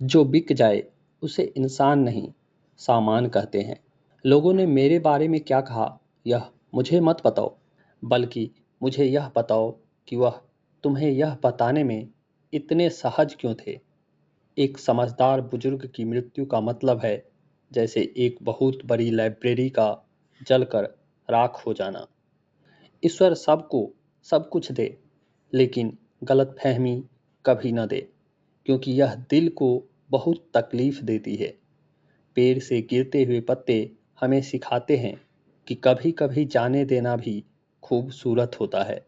जो बिक जाए उसे इंसान नहीं, सामान कहते हैं। लोगों ने मेरे बारे में क्या कहा यह मुझे मत बताओ, बल्कि मुझे यह बताओ कि वह तुम्हें यह बताने में इतने सहज क्यों थे। एक समझदार बुजुर्ग की मृत्यु का मतलब है जैसे एक बहुत बड़ी लाइब्रेरी का जलकर राख हो जाना। ईश्वर सबको सब कुछ दे, लेकिन गलतफहमी कभी न दे, क्योंकि यह दिल को बहुत तकलीफ देती है। पेड़ से गिरते हुए पत्ते हमें सिखाते हैं कि कभी कभी जाने देना भी खूबसूरत होता है।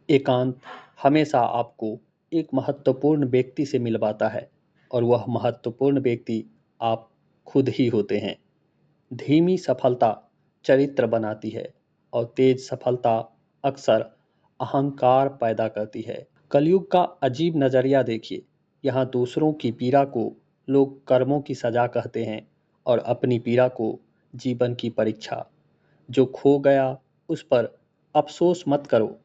एकांत हमेशा आपको एक महत्वपूर्ण व्यक्ति से मिलवाता है, और वह महत्वपूर्ण व्यक्ति आप खुद ही होते हैं। धीमी सफलता चरित्र बनाती है, और तेज सफलता अक्सर अहंकार पैदा करती है। कलयुग का अजीब नजरिया देखिए। यहाँ दूसरों की पीड़ा को लोग कर्मों की सजा कहते हैं, और अपनी पीड़ा को जीवन की परीक्षा। जो खो गया उस पर अफसोस मत करो,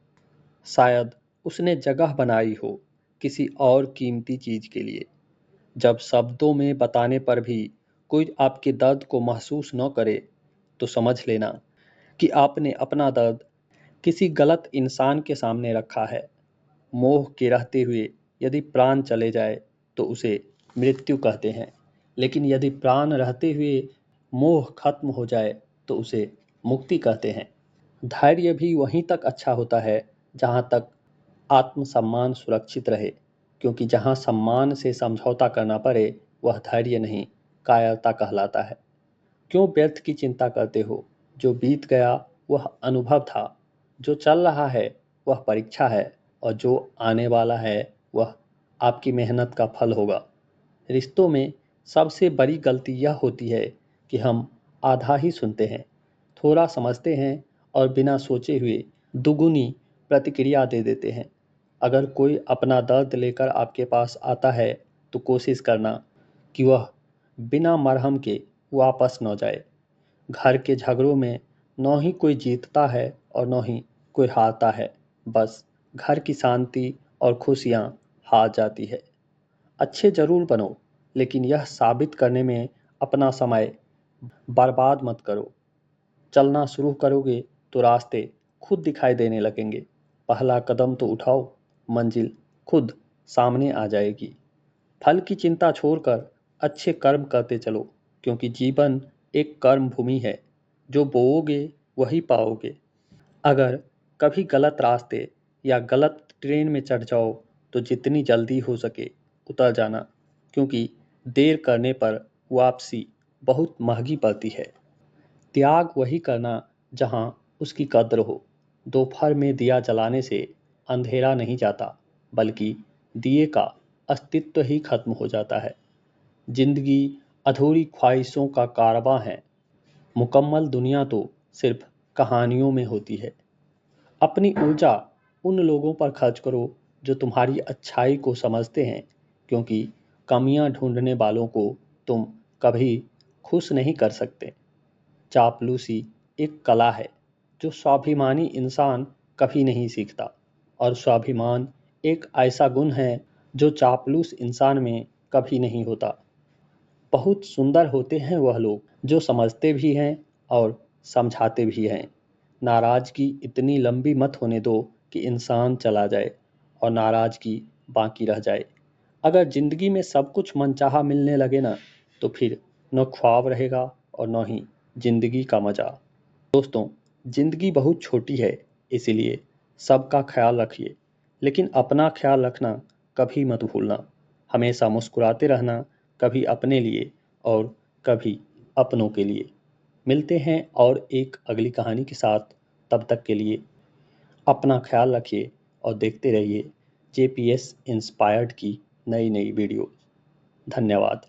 शायद उसने जगह बनाई हो किसी और कीमती चीज के लिए। जब शब्दों में बताने पर भी कोई आपके दर्द को महसूस न करे, तो समझ लेना कि आपने अपना दर्द किसी गलत इंसान के सामने रखा है। मोह के रहते हुए यदि प्राण चले जाए तो उसे मृत्यु कहते हैं, लेकिन यदि प्राण रहते हुए मोह खत्म हो जाए तो उसे मुक्ति कहते हैं। धैर्य भी वहीं तक अच्छा होता है जहाँ तक आत्मसम्मान सुरक्षित रहे, क्योंकि जहाँ सम्मान से समझौता करना पड़े वह धैर्य नहीं, कायरता कहलाता है। क्यों व्यर्थ की चिंता करते हो? जो बीत गया वह अनुभव था, जो चल रहा है वह परीक्षा है, और जो आने वाला है वह आपकी मेहनत का फल होगा। रिश्तों में सबसे बड़ी गलती यह होती है कि हम आधा ही सुनते हैं, थोड़ा समझते हैं, और बिना सोचे हुए दुगुनी प्रतिक्रिया दे देते हैं। अगर कोई अपना दर्द लेकर आपके पास आता है तो कोशिश करना कि वह बिना मरहम के वापस न जाए। घर के झगड़ों में न ही कोई जीतता है और न ही कोई हारता है, बस घर की शांति और खुशियाँ हार जाती है। अच्छे जरूर बनो, लेकिन यह साबित करने में अपना समय बर्बाद मत करो। चलना शुरू करोगे तो रास्ते खुद दिखाई देने लगेंगे। पहला कदम तो उठाओ, मंजिल खुद सामने आ जाएगी। फल की चिंता छोड़कर अच्छे कर्म करते चलो, क्योंकि जीवन एक कर्म भूमि है। जो बोओगे वही पाओगे। अगर कभी गलत रास्ते या गलत ट्रेन में चढ़ जाओ तो जितनी जल्दी हो सके उतर जाना, क्योंकि देर करने पर वापसी बहुत महंगी पड़ती है। त्याग वही करना जहाँ उसकी कद्र हो। दोपहर में दिया जलाने से अंधेरा नहीं जाता, बल्कि दिए का अस्तित्व ही खत्म हो जाता है। जिंदगी अधूरी ख्वाहिशों का कारवां है। मुकम्मल दुनिया तो सिर्फ कहानियों में होती है। अपनी ऊर्जा उन लोगों पर खर्च करो जो तुम्हारी अच्छाई को समझते हैं, क्योंकि कमियां ढूंढने वालों को तुम कभी खुश नहीं कर सकते। चापलूसी एक कला है जो स्वाभिमानी इंसान कभी नहीं सीखता, और स्वाभिमान एक ऐसा गुण है जो चापलूस इंसान में कभी नहीं होता। बहुत सुंदर होते हैं वह लोग जो समझते भी हैं और समझाते भी हैं। नाराजगी इतनी लंबी मत होने दो कि इंसान चला जाए और नाराजगी बाकी रह जाए। अगर जिंदगी में सब कुछ मनचाहा मिलने लगे ना, तो फिर न ख्वाब रहेगा और न ही जिंदगी का मजा। दोस्तों, जिंदगी बहुत छोटी है, इसीलिए सबका ख्याल रखिए, लेकिन अपना ख्याल रखना कभी मत भूलना। हमेशा मुस्कुराते रहना, कभी अपने लिए और कभी अपनों के लिए। मिलते हैं और एक अगली कहानी के साथ। तब तक के लिए अपना ख्याल रखिए और देखते रहिए जेपीएस इंस्पायर्ड की नई नई वीडियो। धन्यवाद।